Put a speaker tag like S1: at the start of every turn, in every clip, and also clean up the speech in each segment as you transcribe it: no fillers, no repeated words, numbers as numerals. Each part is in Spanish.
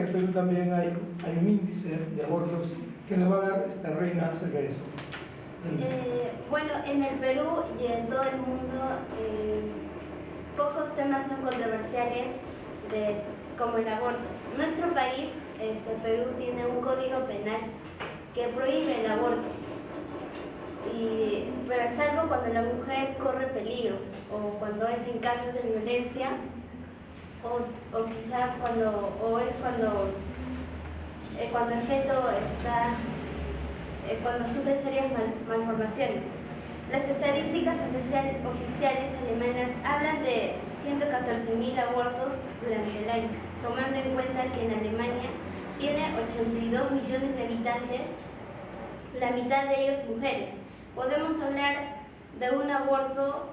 S1: el Perú también hay un índice de abortos que nos va a hablar esta Reina acerca de eso.
S2: Bueno, en el Perú y en todo el mundo pocos temas son controversiales como el aborto. Nuestro país, Perú, tiene un código penal que prohíbe el aborto, pero salvo cuando la mujer corre peligro o cuando es en casos de violencia o quizá cuando el feto cuando sufre serias malformaciones. Las estadísticas oficiales alemanas hablan de 114.000 abortos durante el año, tomando en cuenta que en Alemania tiene 82 millones de habitantes, la mitad de ellos mujeres. Podemos hablar de un aborto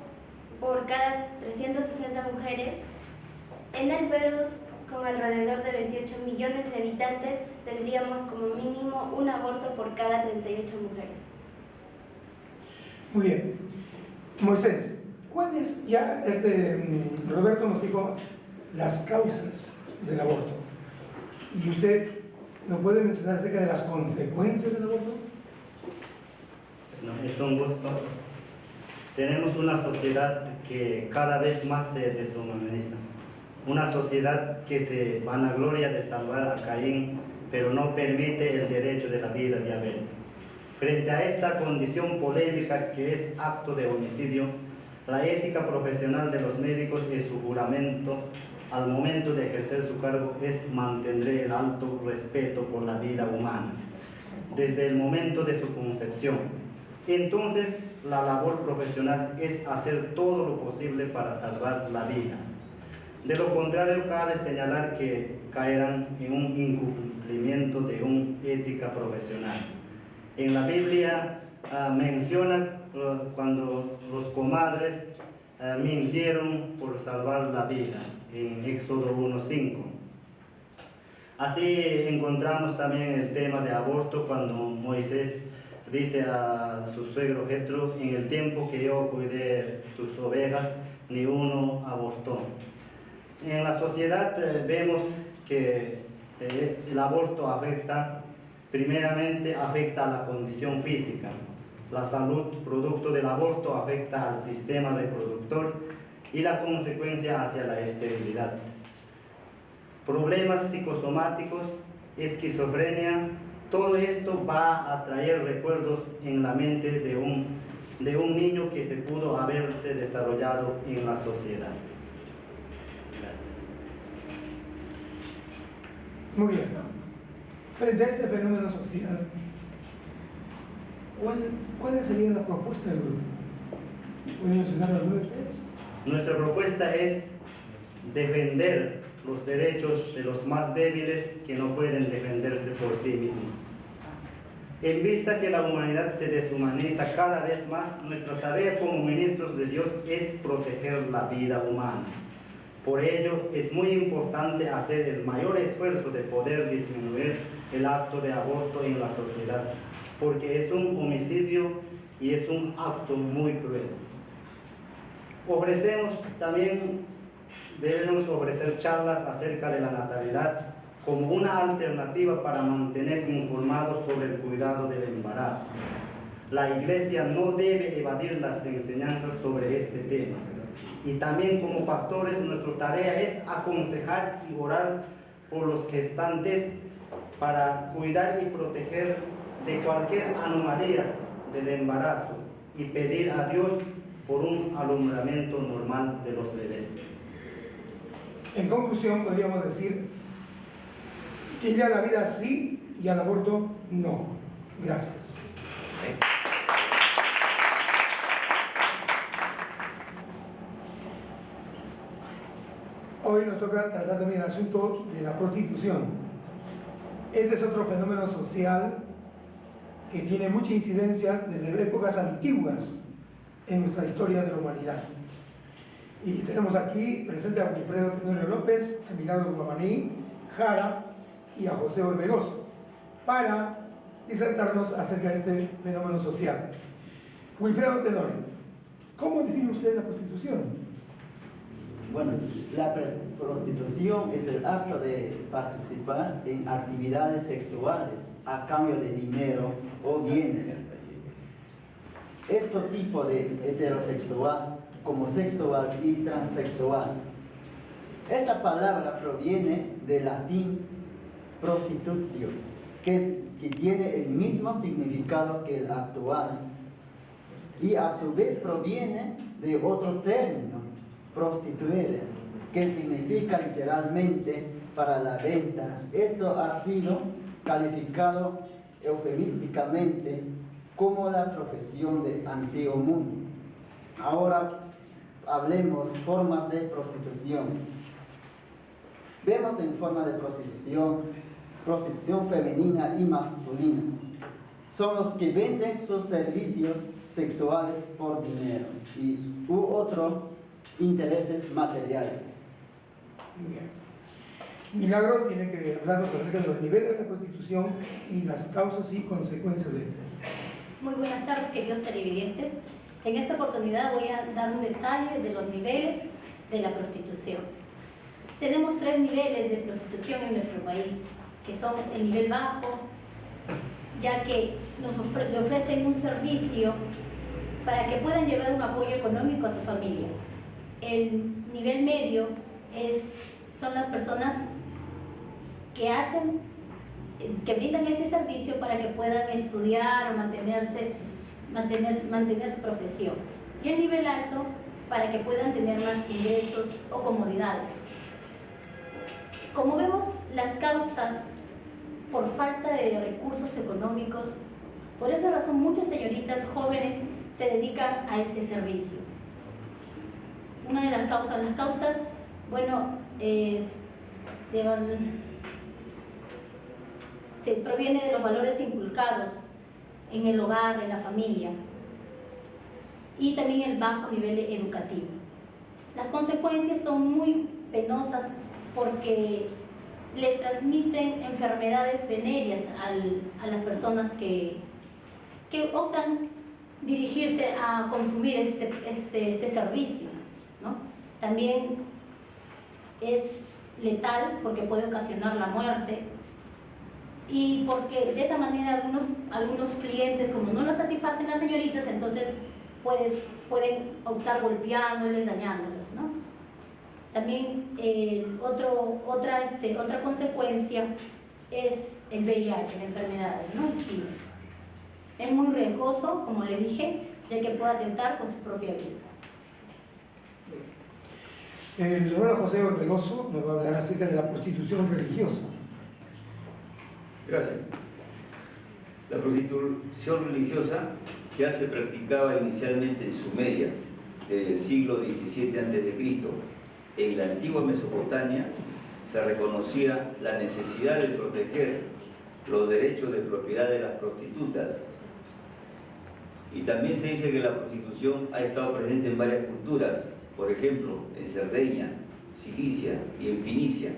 S2: por cada 360 mujeres. En el Perú, con alrededor de 28 millones de habitantes, tendríamos como mínimo un aborto por cada 38 mujeres.
S1: Muy bien. Moisés, ¿cuáles ya Roberto nos dijo las causas del aborto? ¿Y usted nos puede mencionar acerca de las consecuencias del aborto?
S3: No, es un gusto. Tenemos una sociedad que cada vez más se deshumaniza. Una sociedad que se vanagloria de salvar a Caín, pero no permite el derecho de la vida de Abel. Frente a esta condición polémica que es acto de homicidio, la ética profesional de los médicos y su juramento al momento de ejercer su cargo es mantener el alto respeto por la vida humana, desde el momento de su concepción. Entonces, la labor profesional es hacer todo lo posible para salvar la vida. De lo contrario, cabe señalar que caerán en un incumplimiento de una ética profesional. En la Biblia menciona cuando los comadres mintieron por salvar la vida, en Éxodo 1:5. Así encontramos también el tema de aborto cuando Moisés dice a su suegro Jetro: en el tiempo que yo cuidé tus ovejas, ni uno abortó. En la sociedad vemos que el aborto primeramente afecta a la condición física. La salud producto del aborto afecta al sistema reproductor y la consecuencia hacia la esterilidad. Problemas psicosomáticos, esquizofrenia, todo esto va a traer recuerdos en la mente de un niño que se pudo haberse desarrollado en la sociedad. Gracias.
S1: Muy bien. Frente a este fenómeno social, ¿cuáles serían las propuestas del grupo? ¿Pueden mencionar alguna de ustedes?
S3: Nuestra propuesta es defender los derechos de los más débiles que no pueden defenderse por sí mismos. En vista que la humanidad se deshumaniza cada vez más, nuestra tarea como ministros de Dios es proteger la vida humana. Por ello, es muy importante hacer el mayor esfuerzo de poder disminuir el acto de aborto en la sociedad, porque es un homicidio y es un acto muy cruel. Debemos ofrecer charlas acerca de la natalidad como una alternativa para mantener informados sobre el cuidado del embarazo. La Iglesia no debe evadir las enseñanzas sobre este tema. Y también como pastores, nuestra tarea es aconsejar y orar por los gestantes para cuidar y proteger de cualquier anomalía del embarazo y pedir a Dios por un alumbramiento normal de los bebés.
S1: En conclusión, podríamos decir que ya la vida sí y al aborto no. Gracias. Hoy nos toca tratar también el asunto de la prostitución. Este es otro fenómeno social que tiene mucha incidencia desde épocas antiguas en nuestra historia de la humanidad. Y tenemos aquí presente a Wilfredo Tenorio López, a Milagro Guamaní, Jara y a José Orbegoso para disertarnos acerca de este fenómeno social. Wilfredo Tenorio, ¿cómo define usted la prostitución?
S4: Bueno, la prostitución es el acto de participar en actividades sexuales a cambio de dinero o bienes. Este tipo de heterosexual, homosexual y transexual. Esta palabra proviene del latín prostitutio, que tiene el mismo significado que el actual, y a su vez proviene de otro término, prostituere, que significa literalmente para la venta. Esto ha sido calificado eufemísticamente como la profesión de antiguo mundo. Ahora hablemos formas de prostitución. Vemos en forma de prostitución femenina y masculina. Son los que venden sus servicios sexuales por dinero u otros intereses materiales.
S1: Muy bien. Milagros tiene que hablarnos acerca de los niveles de prostitución y las causas y consecuencias de ello.
S5: Muy buenas tardes, queridos televidentes. En esta oportunidad voy a dar un detalle de los niveles de la prostitución. Tenemos 3 niveles de prostitución en nuestro país, que son el nivel bajo, ya que le ofrecen un servicio para que puedan llevar un apoyo económico a su familia. El nivel medio son las personas que brindan este servicio para que puedan estudiar o mantener su profesión. Y el nivel alto para que puedan tener más ingresos o comodidades. Como vemos, las causas por falta de recursos económicos, por esa razón muchas señoritas jóvenes se dedican a este servicio. Una de las causas, bueno, proviene de los valores inculcados en el hogar, en la familia, y también el bajo nivel educativo. Las consecuencias son muy penosas porque les transmiten enfermedades venéreas a las personas que optan dirigirse a consumir este servicio, ¿no? También es letal porque puede ocasionar la muerte, y porque de esa manera algunos clientes, como no lo satisfacen las señoritas, entonces pueden optar golpeándoles, dañándoles, ¿no? También otra consecuencia es el VIH, la enfermedad, ¿no? El SIDA. Es muy riesgoso, como le dije, ya que puede atentar con su propia vida.
S1: El hermano José Orbegoso nos va a hablar acerca de la prostitución religiosa.
S6: Gracias. La prostitución religiosa ya se practicaba inicialmente en Sumeria, desde el siglo XVII a.C. En la antigua Mesopotamia se reconocía la necesidad de proteger los derechos de propiedad de las prostitutas. Y también se dice que la prostitución ha estado presente en varias culturas, por ejemplo, en Cerdeña, Cilicia y en Finicia.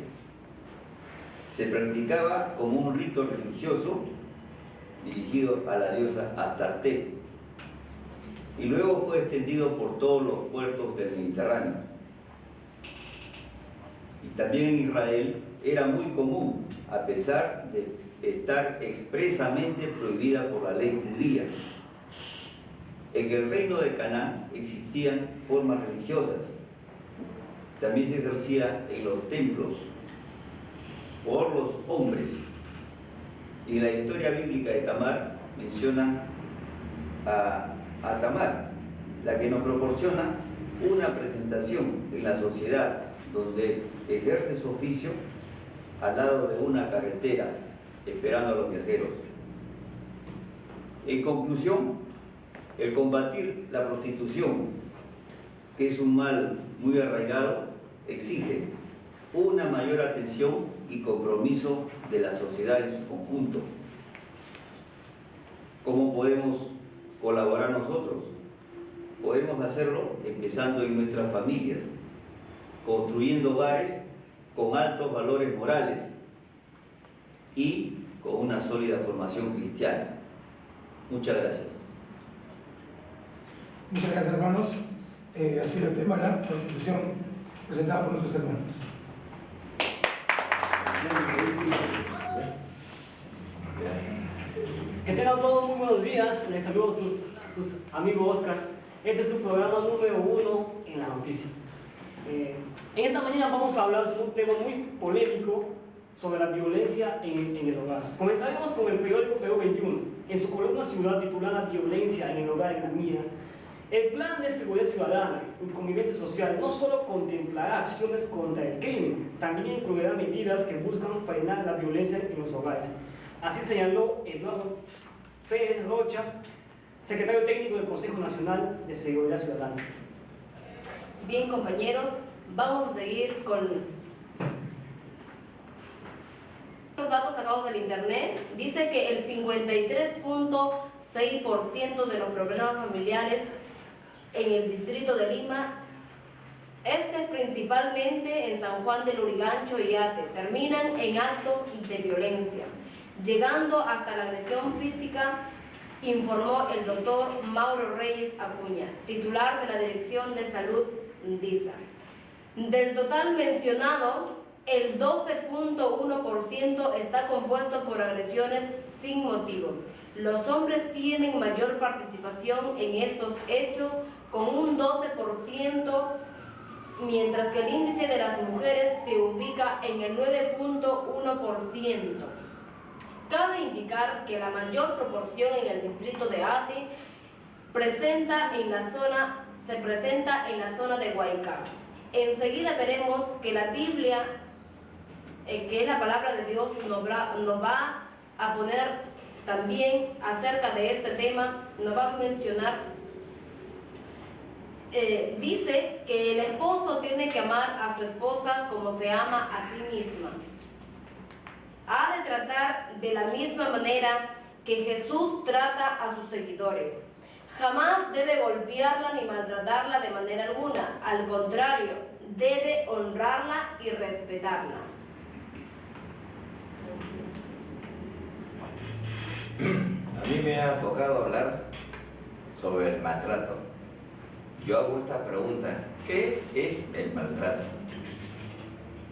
S6: Se practicaba como un rito religioso dirigido a la diosa Astarte, y luego fue extendido por todos los puertos del Mediterráneo. Y también en Israel era muy común, a pesar de estar expresamente prohibida por la ley judía. En el reino de Canaán existían formas religiosas. También se ejercía en los templos por los hombres. Y en la historia bíblica de Tamar menciona a Tamar, la que nos proporciona una presentación en la sociedad donde ejerce su oficio al lado de una carretera esperando a los viajeros. En conclusión, el combatir la prostitución, que es un mal muy arraigado, exige una mayor atención y compromiso de la sociedad en su conjunto. ¿Cómo podemos colaborar nosotros? Podemos hacerlo empezando en nuestras familias, construyendo hogares con altos valores morales y con una sólida formación cristiana. Muchas gracias.
S1: Muchas gracias, hermanos. Ha sido el tema de la prostitución. presentada por nuestros hermanos.
S7: Que tengan todos muy buenos días. Les saludo a sus amigos Oscar. Este es su programa número 1 en la noticia. En esta mañana vamos a hablar de un tema muy polémico sobre la violencia en el hogar. Comenzaremos con el periódico Perú 21. En su columna ciudad titulada Violencia en el hogar en Namibia, el plan de seguridad ciudadana y convivencia social no solo contemplará acciones contra el crimen, también incluirá medidas que buscan frenar la violencia en los hogares. Así señaló Eduardo Pérez Rocha, secretario técnico del Consejo Nacional de Seguridad Ciudadana.
S8: Bien, compañeros, vamos a seguir con los datos sacados del internet. Dice que el 53.6% de los problemas familiares en el distrito de Lima, principalmente en San Juan del Lurigancho y Ate, terminan en actos de violencia, llegando hasta la agresión física, informó el doctor Mauro Reyes Acuña, titular de la Dirección de Salud DISA. Del total mencionado, el 12.1% está compuesto por agresiones sin motivo. Los hombres tienen mayor participación en estos hechos, con un 12%, mientras que el índice de las mujeres se ubica en el 9.1%. Cabe indicar que la mayor proporción en el distrito de Ate se presenta en la zona de Huaycá. Enseguida veremos que la Biblia, que es la palabra de Dios, nos va a poner también acerca de este tema, nos va a mencionar. Dice que el esposo tiene que amar a su esposa como se ama a sí misma. Ha de tratar de la misma manera que Jesús trata a sus seguidores. Jamás debe golpearla ni maltratarla de manera alguna. Al contrario, debe honrarla y respetarla.
S9: A mí me ha tocado hablar sobre el maltrato. Yo hago esta pregunta: ¿qué es el maltrato?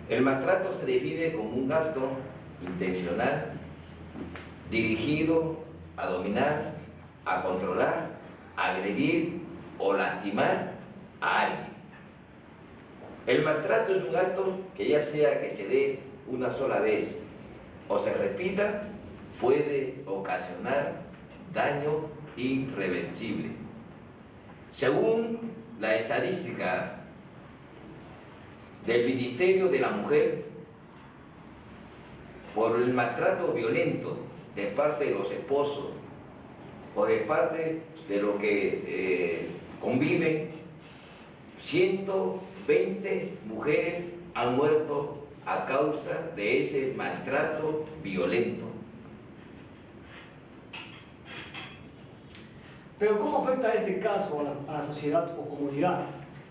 S9: El maltrato se define como un acto intencional dirigido a dominar, a controlar, a agredir o lastimar a alguien. El maltrato es un acto que, ya sea que se dé una sola vez o se repita, puede ocasionar daño irreversible. Según la estadística del Ministerio de la Mujer, por el maltrato violento de parte de los esposos o de parte de los que conviven, 120 mujeres han muerto a causa de ese maltrato violento.
S7: Pero ¿cómo afecta este caso a la sociedad o comunidad?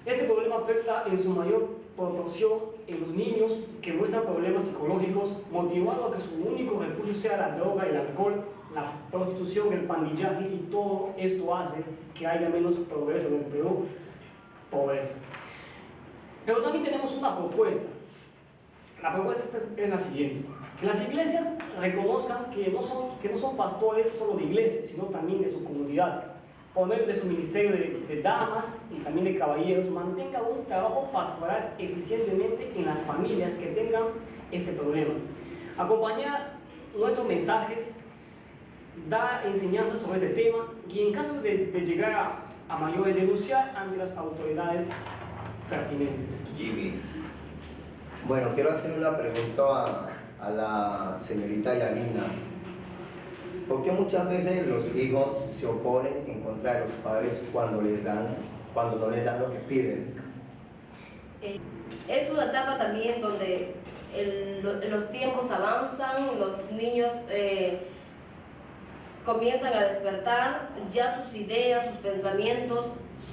S7: Este problema afecta en su mayor proporción en los niños que muestran problemas psicológicos, motivado a que su único refugio sea la droga, el alcohol, la prostitución, el pandillaje, y todo esto hace que haya menos progreso en el Perú, pobreza. Pero también tenemos una propuesta. La propuesta es la siguiente: que las iglesias reconozcan que no son pastores solo de iglesias, sino también de su comunidad. Por medio de su ministerio de damas y también de caballeros, mantenga un trabajo pastoral eficientemente en las familias que tengan este problema. Acompañar nuestros mensajes, da enseñanzas sobre este tema y, en caso de llegar a mayores, denunciar ante las autoridades pertinentes.
S9: Jimmy.
S10: Bueno, quiero hacer una pregunta a la señorita Yanina. ¿Por qué muchas veces los hijos se oponen en contra de los padres cuando no les dan lo que piden?
S8: Es una etapa también donde los tiempos avanzan, los niños comienzan a despertar, ya sus ideas, sus pensamientos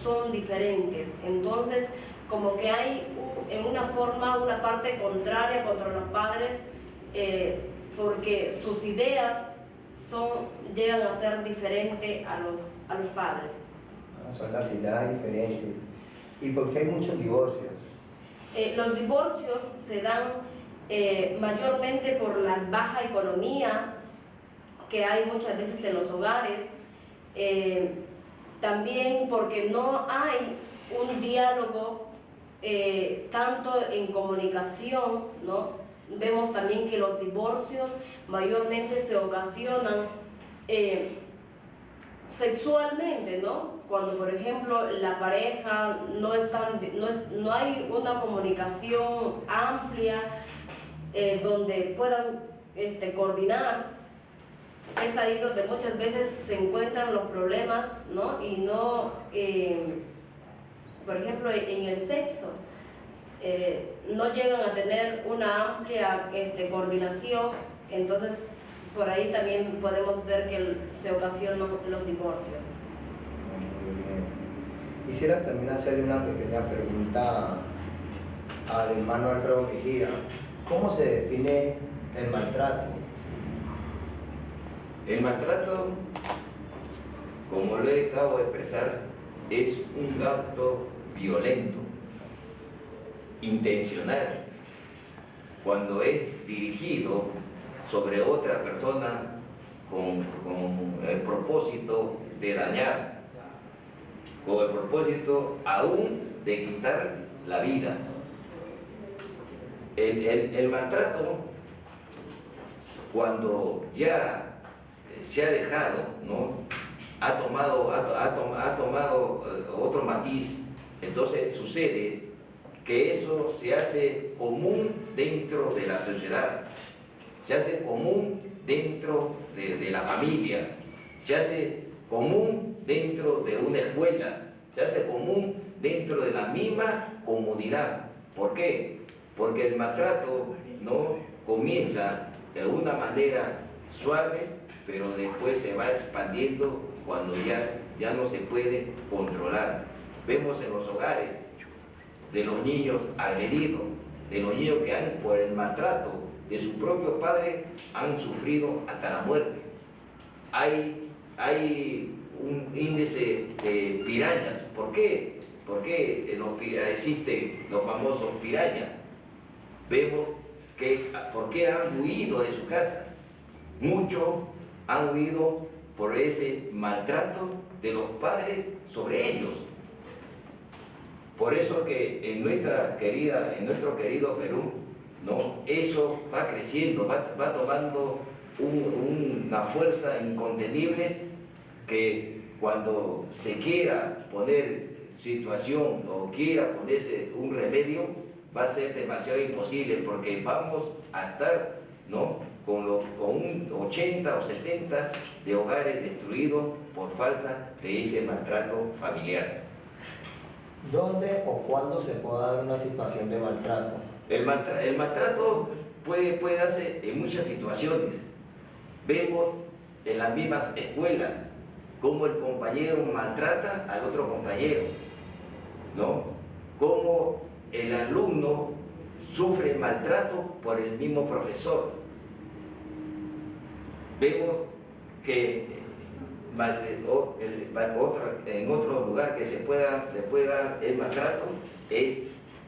S8: son diferentes. Entonces, como que hay en una forma, una parte contraria contra los padres, porque sus ideas llegan a ser diferentes a los padres.
S10: Son las ideas diferentes. ¿Y por qué hay muchos divorcios?
S8: Los divorcios se dan mayormente por la baja economía que hay muchas veces en los hogares, también porque no hay un diálogo tanto en comunicación, ¿no? Vemos también que los divorcios mayormente se ocasionan sexualmente, ¿no? Cuando, por ejemplo, la pareja no hay una comunicación amplia donde puedan coordinar. Es ahí donde muchas veces se encuentran los problemas, ¿no? Y no, por ejemplo, en el sexo, no llegan a tener una amplia coordinación, entonces por ahí también podemos ver que se ocasionan los divorcios.
S10: Muy bien. Quisiera también hacerle una pequeña pregunta al hermano Alfredo Mejía. ¿Cómo se define el maltrato?
S9: El maltrato, como lo acabo de expresar, es un acto violento, intencional, cuando es dirigido sobre otra persona con el propósito de dañar, con el propósito aún de quitar la vida. El maltrato, cuando ya se ha dejado, ¿no? ha tomado otro matiz, entonces sucede que eso se hace común dentro de la sociedad, se hace común dentro de la familia, se hace común dentro de una escuela, se hace común dentro de la misma comunidad. ¿Por qué? Porque el maltrato, ¿no? comienza de una manera suave, pero después se va expandiendo cuando ya no se puede controlar. Vemos en los hogares de los niños agredidos, de los niños que por el maltrato de sus propios padres han sufrido hasta la muerte. Hay un índice de pirañas. ¿Por qué? Porque existen los famosos pirañas. Vemos que ¿por qué han huido de su casa? Muchos han huido por ese maltrato de los padres sobre ellos. Por eso que en nuestro querido Perú, ¿no? eso va creciendo, va tomando una fuerza incontenible, que cuando se quiera poner situación o quiera ponerse un remedio, va a ser demasiado imposible, porque vamos a estar, ¿no? con un 80 o 70 de hogares destruidos por falta de ese maltrato familiar.
S10: ¿Dónde o cuándo se puede dar una situación de maltrato?
S9: El maltrato puede darse en muchas situaciones. Vemos en las mismas escuelas cómo el compañero maltrata al otro compañero, ¿no? Cómo el alumno sufre maltrato por el mismo profesor. Vemos que en otro lugar que se pueda dar el maltrato es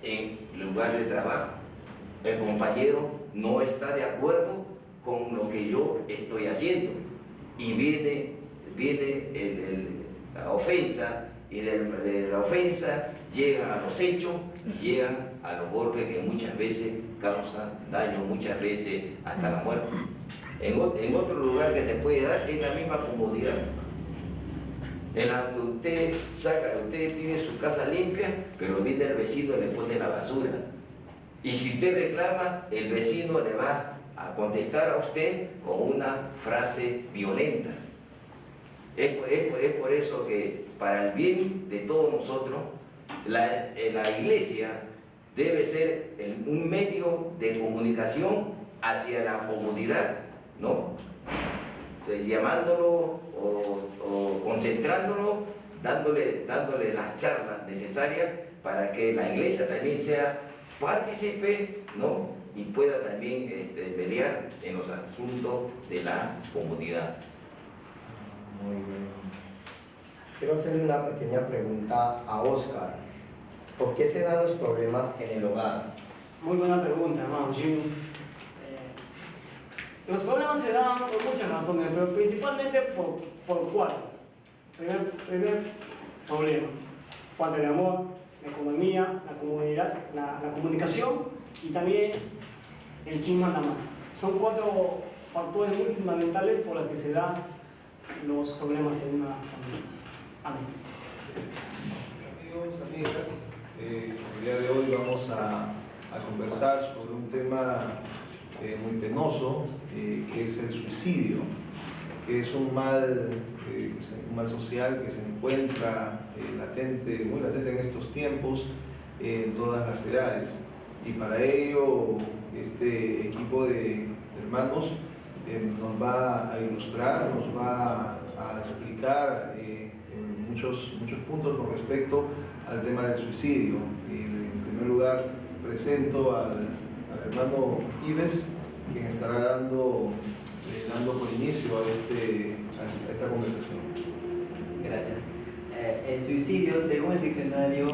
S9: en el lugar de trabajo. El compañero no está de acuerdo con lo que yo estoy haciendo y viene la ofensa, y de la ofensa llegan a los hechos y llegan a los golpes que muchas veces causan daño, muchas veces hasta la muerte. En otro lugar que se puede dar es la misma comunidad, en la que usted tiene su casa limpia, pero viene el vecino y le pone la basura. Y si usted reclama, el vecino le va a contestar a usted con una frase violenta. Es por eso que, para el bien de todos nosotros, la iglesia debe ser un medio de comunicación hacia la comunidad, ¿no? Llamándolo o concentrándolo, dándole las charlas necesarias para que la iglesia también sea partícipe, ¿no? Y pueda también mediar en los asuntos de la comunidad.
S10: Muy bien. Quiero hacerle una pequeña pregunta a Oscar. ¿Por qué se dan los problemas en el hogar?
S7: Muy buena pregunta, hermano Jimmy. Los problemas se dan por muchas razones, pero principalmente por cuatro. Primer problema: falta de amor, la economía, la comunidad, la comunicación y también el quién manda más. Son cuatro factores muy fundamentales por los que se dan los problemas en una familia. Amén.
S11: Amigos, amigas, el día de hoy vamos a conversar sobre un tema muy penoso, que es el suicidio, que es un mal social que se encuentra muy latente en estos tiempos, en todas las edades. Y para ello, este equipo de hermanos nos va a ilustrar, nos va a explicar muchos puntos con respecto al tema del suicidio. En primer lugar, presento al hermano Ives, quien estará dando por inicio a esta conversación.
S12: Gracias. El suicidio, según el diccionario,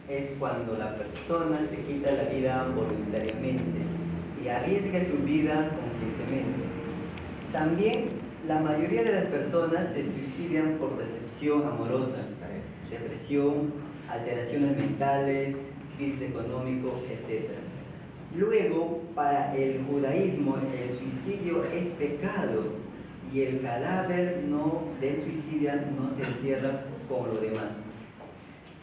S12: es cuando la persona se quita la vida voluntariamente y arriesga su vida conscientemente. También la mayoría de las personas se suicidan por decepción amorosa, depresión, alteraciones mentales, crisis económico, etc. Luego, para el judaísmo, el suicidio es pecado y el cadáver del suicida no se entierra con lo demás.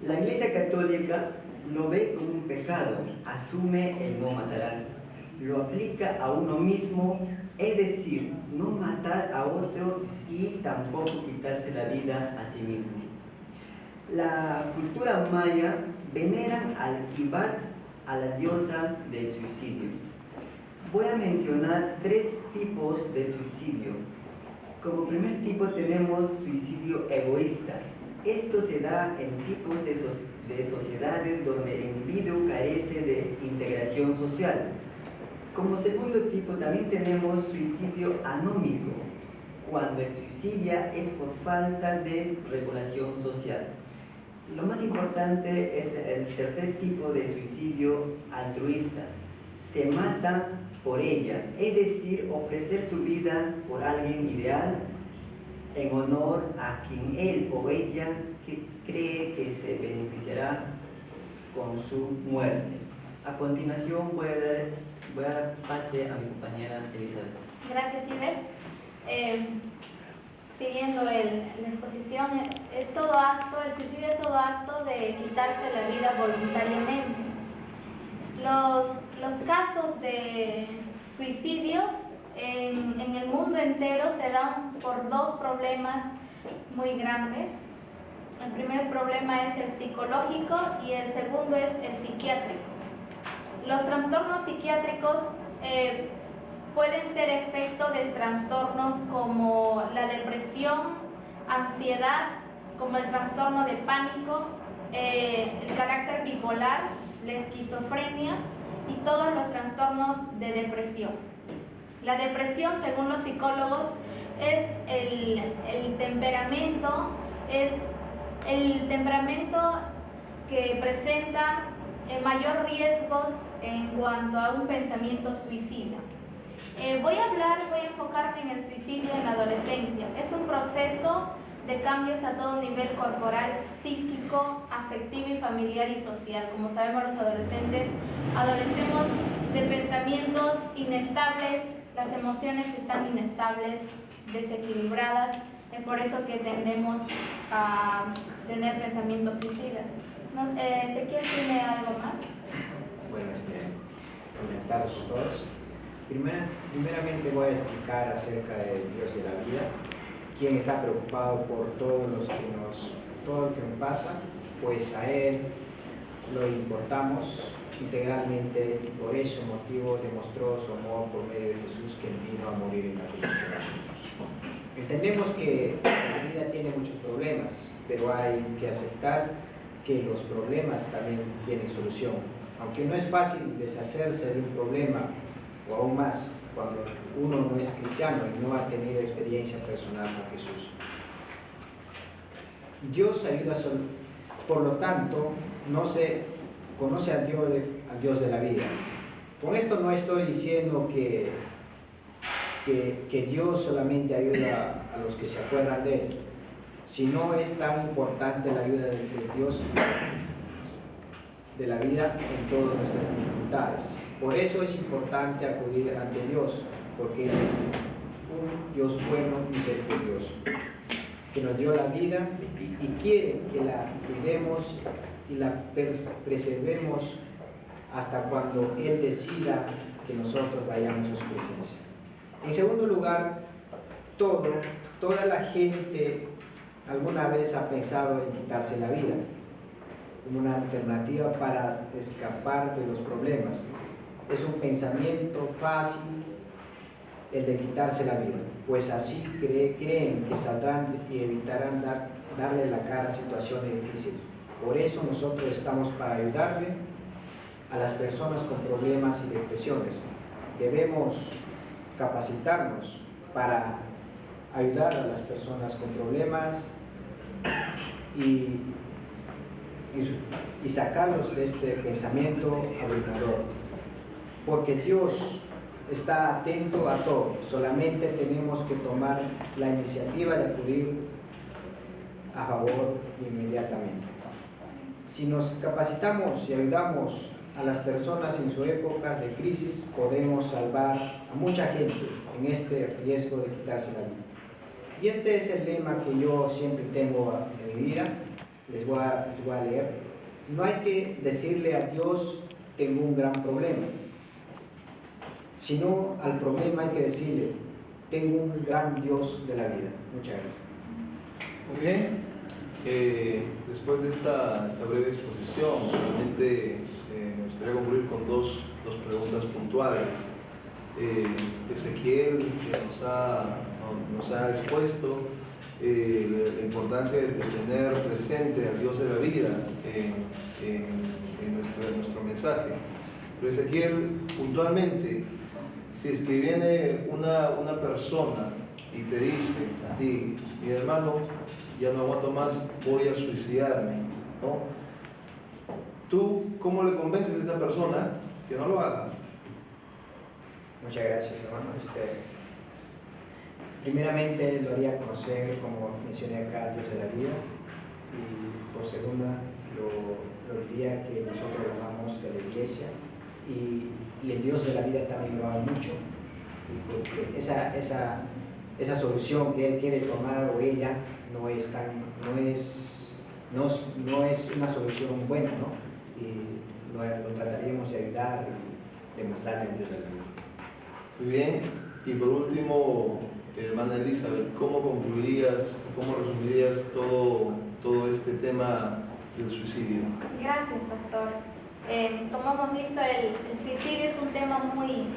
S12: La Iglesia Católica lo ve como un pecado, asume el no matarás, lo aplica a uno mismo, es decir, no matar a otro y tampoco quitarse la vida a sí mismo. La cultura maya veneran al Ibat, a la diosa del suicidio. Voy a mencionar 3 tipos de suicidio. Como primer tipo tenemos suicidio egoísta. Esto se da en tipos de sociedades donde el individuo carece de integración social. Como segundo tipo también tenemos suicidio anómico, cuando el suicidia es por falta de regulación social. Lo más importante es el tercer tipo de suicidio altruista. Se mata por ella, es decir, ofrecer su vida por alguien ideal en honor a quien él o ella cree que se beneficiará con su muerte. A continuación voy a dar pase a mi compañera Elizabeth.
S2: Gracias, Ives. Siguiendo la exposición, el suicidio es todo acto de quitarse la vida voluntariamente. Los casos de suicidios en el mundo entero se dan por 2 problemas muy grandes. El primer problema es el psicológico y el segundo es el psiquiátrico. Los trastornos psiquiátricos pueden ser efecto de trastornos como la depresión, ansiedad, como el trastorno de pánico, el carácter bipolar, la esquizofrenia y todos los trastornos de depresión. La depresión, según los psicólogos, es el temperamento que presenta mayor riesgos en cuanto a un pensamiento suicida. Voy a enfocarme en el suicidio en la adolescencia. Es un proceso de cambios a todo nivel corporal, psíquico, afectivo y familiar y social. Como sabemos, los adolescentes adolecemos de pensamientos inestables, las emociones están inestables, desequilibradas, es por eso que tendemos a tener pensamientos suicidas. ¿Ezequiel tiene algo más?
S13: Bueno, buenas tardes a todos. Primeramente voy a explicar acerca del Dios de la vida, quien está preocupado por todo lo que nos pasa, pues a Él lo importamos integralmente y por ese motivo demostró su amor por medio de Jesús, quien vino a morir en la cruz por nosotros. Entendemos que la vida tiene muchos problemas, pero hay que aceptar que los problemas también tienen solución. Aunque no es fácil deshacerse de un problema, o aún más cuando uno no es cristiano y no ha tenido experiencia personal con Jesús. Dios ayuda, por lo tanto, no se conoce al Dios de la vida. Con esto no estoy diciendo que Dios solamente ayuda a los que se acuerdan de Él, sino es tan importante la ayuda de Dios de la vida en todas nuestras dificultades. Por eso es importante acudir ante Dios, porque Él es un Dios bueno y misericordioso, que nos dio la vida y quiere que la cuidemos y la preservemos hasta cuando Él decida que nosotros vayamos a su presencia. En segundo lugar, toda la gente alguna vez ha pensado en quitarse la vida como una alternativa para escapar de los problemas. Es un pensamiento fácil el de quitarse la vida, pues así creen que saldrán y evitarán darle la cara a situaciones difíciles. Por eso nosotros estamos para ayudarle a las personas con problemas y depresiones. Debemos capacitarnos para ayudar a las personas con problemas y sacarlos de este pensamiento abrumador, porque Dios está atento a todo. Solamente tenemos que tomar la iniciativa de acudir a favor inmediatamente. Si nos capacitamos y ayudamos a las personas en sus épocas de crisis, podemos salvar a mucha gente en este riesgo de quitarse la vida. Y este es el lema que yo siempre tengo en mi vida. Les voy a leer. No hay que decirle a Dios, tengo un gran problema, sino al problema hay que decirle, tengo un gran Dios de la vida. Muchas gracias.
S11: Muy bien. Después de esta breve exposición, solamente me gustaría concluir con dos preguntas puntuales. Ezequiel, que nos ha expuesto la importancia de tener presente al Dios de la vida en nuestro mensaje. Pero Ezequiel, puntualmente, si es que viene una persona y te dice a ti, mi hermano, ya no aguanto más, voy a suicidarme, ¿no? ¿Tú cómo le convences a esta persona que no lo haga?
S13: Muchas gracias, hermano. Primeramente lo haría conocer, como mencioné acá, al Dios de la vida, y por segunda lo diría que nosotros lo amamos de la iglesia y el Dios de la vida también lo ama mucho, y porque esa solución que él quiere tomar o ella no es una solución buena, ¿no? Y lo trataríamos de ayudar y demostrarle al Dios de la vida.
S11: Muy bien. Y por último, hermana Elizabeth, ¿cómo concluirías, cómo resumirías todo este tema del suicidio?
S2: Gracias, pastor. Como hemos visto, el suicidio es un tema muy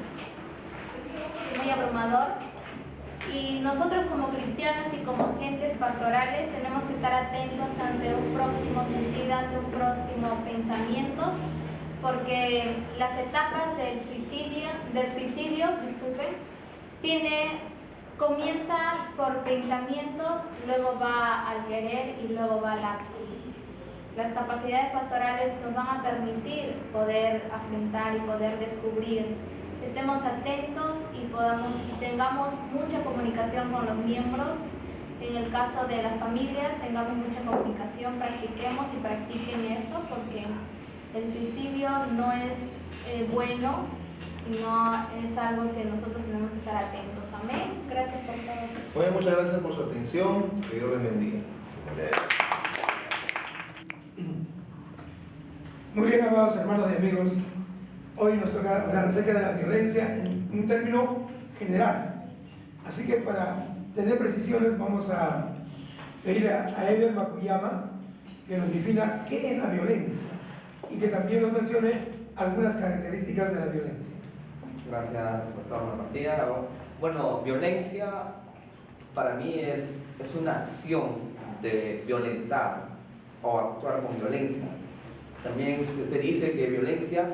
S2: abrumador. Y nosotros como cristianos y como agentes pastorales tenemos que estar atentos ante un próximo suicidio, ante un próximo pensamiento, porque las etapas del suicidio, comienza por pensamientos, luego va al querer y luego va al acto. Las capacidades pastorales nos van a permitir poder afrontar y poder descubrir. Estemos atentos y tengamos mucha comunicación con los miembros. En el caso de las familias, tengamos mucha comunicación, practiquemos y practiquen eso, porque el suicidio no es bueno, sino es algo que nosotros tenemos que estar atentos. Amén. Gracias por todo.
S11: Bueno, muchas gracias por su atención. Que Dios les bendiga.
S1: Muy bien, amados hermanos y amigos. Hoy nos toca hablar acerca de la violencia en un término general. Así que para tener precisiones vamos a pedir a Eber Makuyama que nos defina qué es la violencia y que también nos mencione algunas características de la violencia.
S14: Gracias, doctor Martía. Bueno, violencia para mí es una acción de violentar o actuar con violencia. También se dice que violencia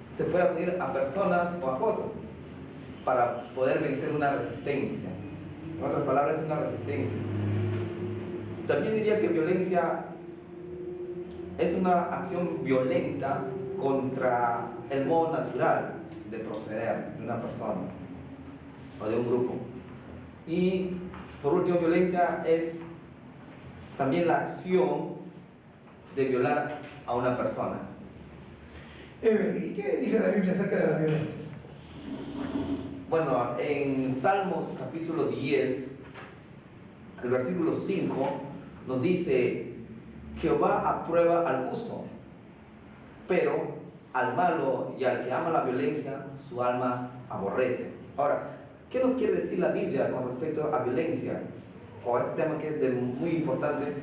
S14: se puede acudir a personas o a cosas para poder vencer una resistencia. En otras palabras, es una resistencia. También diría que violencia es una acción violenta contra el modo natural de proceder de una persona o de un grupo. Y por último, violencia es también la acción de violar a una persona.
S1: Ever, ¿y qué dice la Biblia acerca de la violencia?
S14: Bueno, en Salmos capítulo 10, el versículo 5, nos dice: Jehová aprueba al justo, pero al malo y al que ama la violencia, su alma aborrece. Ahora, ¿qué nos quiere decir la Biblia con respecto a violencia? O a este tema que es muy importante.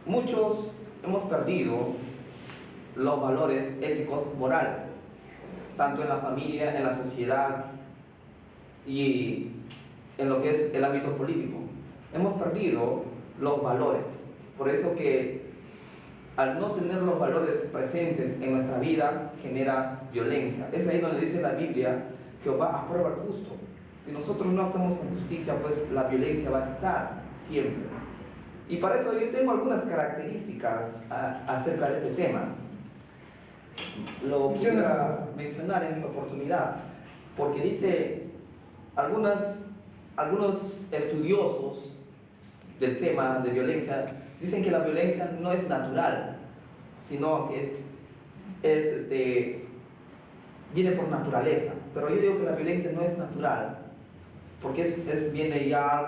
S14: Muchos hemos perdido los valores éticos morales, tanto en la familia, en la sociedad y en lo que es el ámbito político. Hemos perdido los valores. Por eso que al no tener los valores presentes en nuestra vida genera violencia. Es ahí donde dice la Biblia: Jehová aprueba al justo. Si nosotros no actuamos con justicia, pues la violencia va a estar siempre. Y para eso yo tengo algunas características acerca de este tema. Lo voy a mencionar en esta oportunidad, porque dice algunos estudiosos del tema de violencia dicen que la violencia no es natural, sino que viene por naturaleza. Pero yo digo que la violencia no es natural, porque viene ya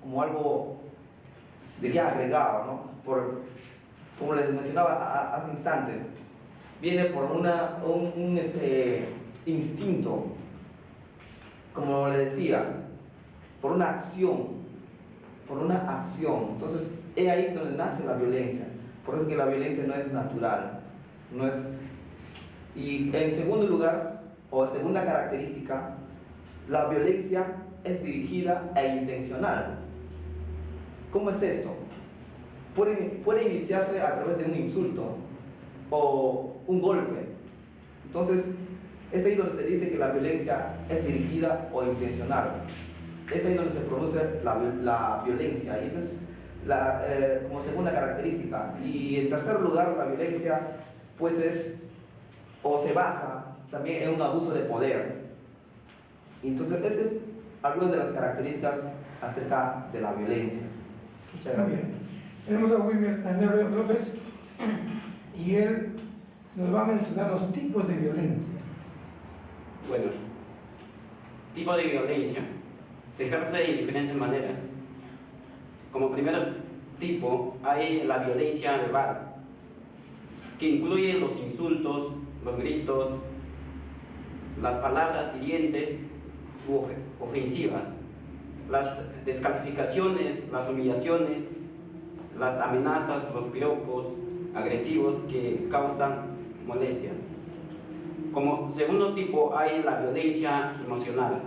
S14: como algo, diría, agregado, ¿no? Como les mencionaba hace instantes, viene por un instinto, como le decía, por una acción. Entonces, es ahí donde nace la violencia. Por eso que la violencia no es natural. Y en segundo lugar, o segunda característica, la violencia es dirigida e intencional. ¿Cómo es esto? Puede iniciarse a través de un insulto o un golpe. Entonces, es ahí donde se dice que la violencia es dirigida o intencional. Es ahí donde se produce la violencia. Y esta es como segunda característica. Y en tercer lugar, la violencia pues se basa también en un abuso de poder. Entonces, estas es algunas de las características acerca de la violencia. Muchas gracias.
S1: Muy bien. Tenemos a Wilmer Tanero López y él nos va a mencionar los tipos de violencia.
S15: Bueno, tipo de violencia se ejerce de diferentes maneras. Como primer tipo hay la violencia verbal, que incluye los insultos, los gritos, las palabras hirientes u ofensivas, las descalificaciones, las humillaciones, las amenazas, los piropos agresivos que causan molestia. Como segundo tipo hay la violencia emocional.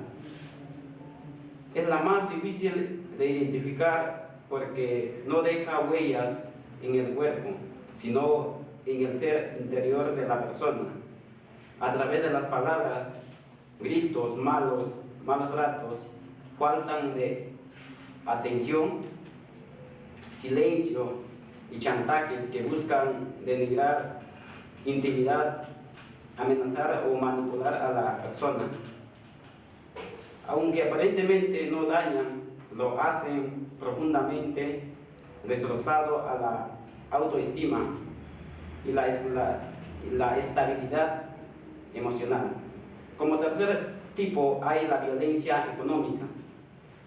S15: Es la más difícil de identificar porque no deja huellas en el cuerpo, sino en el ser interior de la persona. A través de las palabras, gritos, malos tratos, faltan de atención, silencio y chantajes que buscan denigrar, intimidar, amenazar o manipular a la persona. Aunque aparentemente no dañan, lo hacen profundamente destrozado a la autoestima y la estabilidad emocional. Como tercer tipo hay la violencia económica,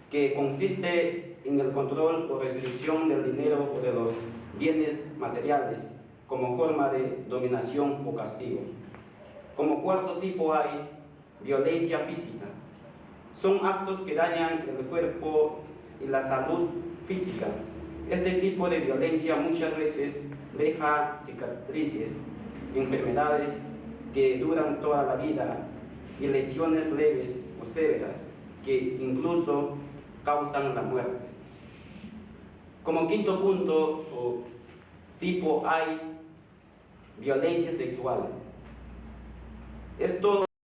S15: que consiste en el control o restricción del dinero o de los bienes materiales como forma de dominación o castigo. Como cuarto tipo hay violencia física. Son actos que dañan el cuerpo y la salud física. Este tipo de violencia muchas veces deja cicatrices, enfermedades que duran toda la vida y lesiones leves o severas que incluso causan la muerte. Como quinto punto o tipo hay violencia sexual. Esto